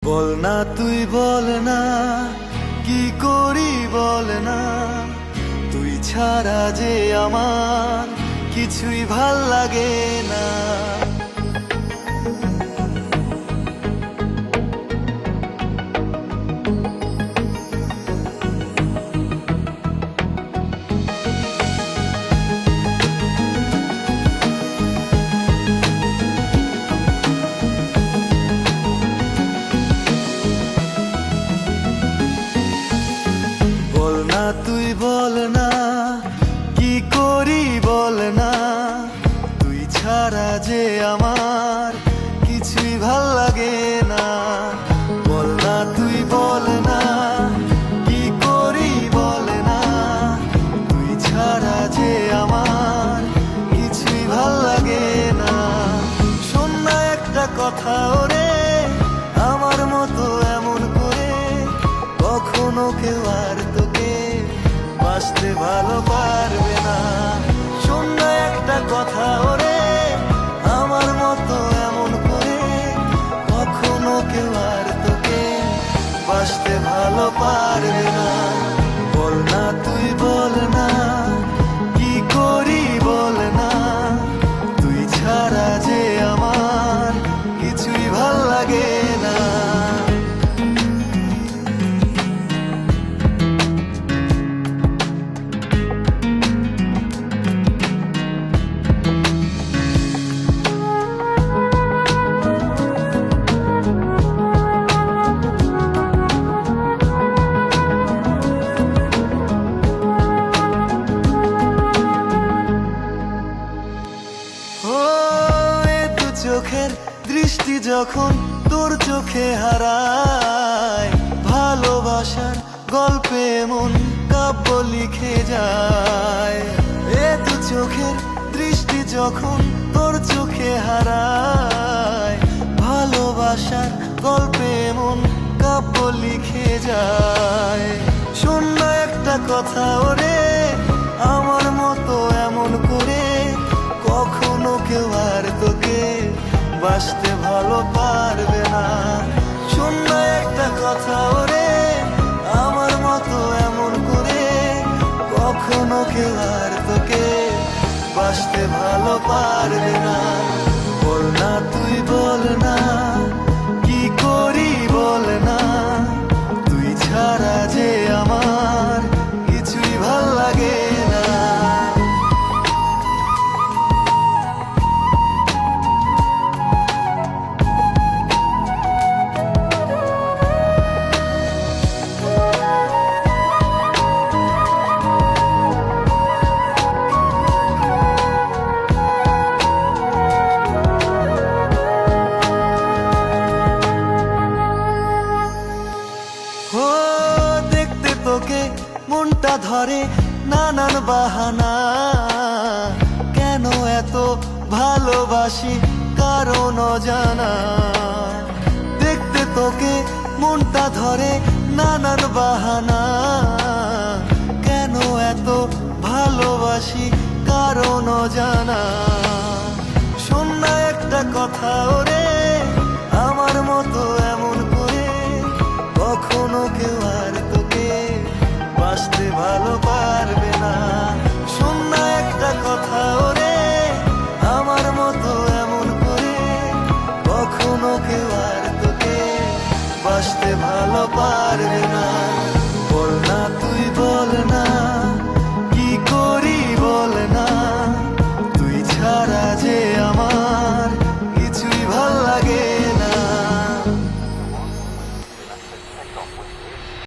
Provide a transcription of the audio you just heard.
বল না তুই বল না, কি করি বল না, তুই ছাড়া যে আমার কিছুই ভাল লাগে না। বল না তুই বল না, কি করি বল না, তুই ছাড়া যে আমার কিছুই ভাল লাগে না। বল না তুই বল না, কি করি বল না, তুই ছাড়া যে আমার কিছুই ভাল লাগে না। শোন না একটা কথা ওরে, আমার মতো এমন করে কখনো কেউ আর তোকে বাসতে ভালো পারবে না। শোন না একটা কথা ওরে, আমার মতো এমন করে কখনো কেউ আর তোকে বাসতে ভালো পারবে না। বল না তুই বল না, কি করি বল না, তুই ছাড়া যে আমার কিছুই ভাল লাগে না। চোখের দৃষ্টি যখন তোর চোখে হারায়, ভালোবাসার গল্পে মন কাব্য লিখে যায়। এ দু চোখের দৃষ্টি যখন তোর চোখে হারায়, ভালোবাসার গল্পে মন কাব্য লিখে যায়। শোন না একটা কথা ওরে, আমার মতো এমন করে কখনো কেউ আর তোকে বাসতে ভালো পারবে না। শোন না একটা কথা ওরে, আমার মতো এমন করে কখনো কেউ আর তোকে বাসতে ভালো পারবে না। বল না তুই বল না, কি করি বল না, তুই ছাড়া যে আমার কিছুই ভাল লাগে না। তোকে মনটা ধরে নানান বাহানা, কেন এত ভালোবাসি কারণ অজানা। দেখতে তোকে মনটা ধরে নানান বাহানা, কেন এত ভালোবাসি কারণ অজানা। শোন না একটা কথা ওরে, আমার মতো এমন করে কখনো কেউ আর তোকে বাসতে ভালো পারবে না। শোন না একটা কথা ওরে, আমার মতো এমন করে কখনো কেউ আর তোকে বাসতে ভালো পারবে না।